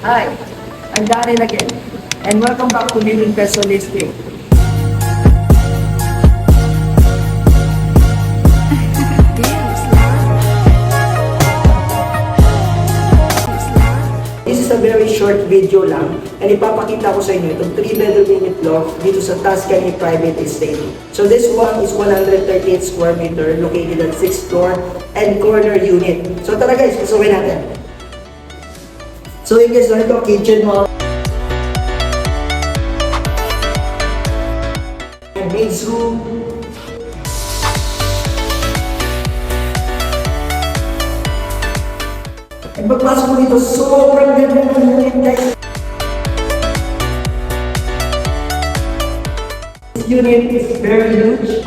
Hi, I'm Darren again, and welcome back to Living Peso Listing. This is a very short video lang, and ipapakita ko sa inyo itong 3-bedroom unit loft dito sa Tuscany Private Estate. So this one is 138 square meter located at 6th floor and corner unit. So tara guys, pasukin natin. So yun guys, ito kitchen mo. And maid's room. And pagpasok mo dito, sobrang ganda ng unit guys. This unit is very huge.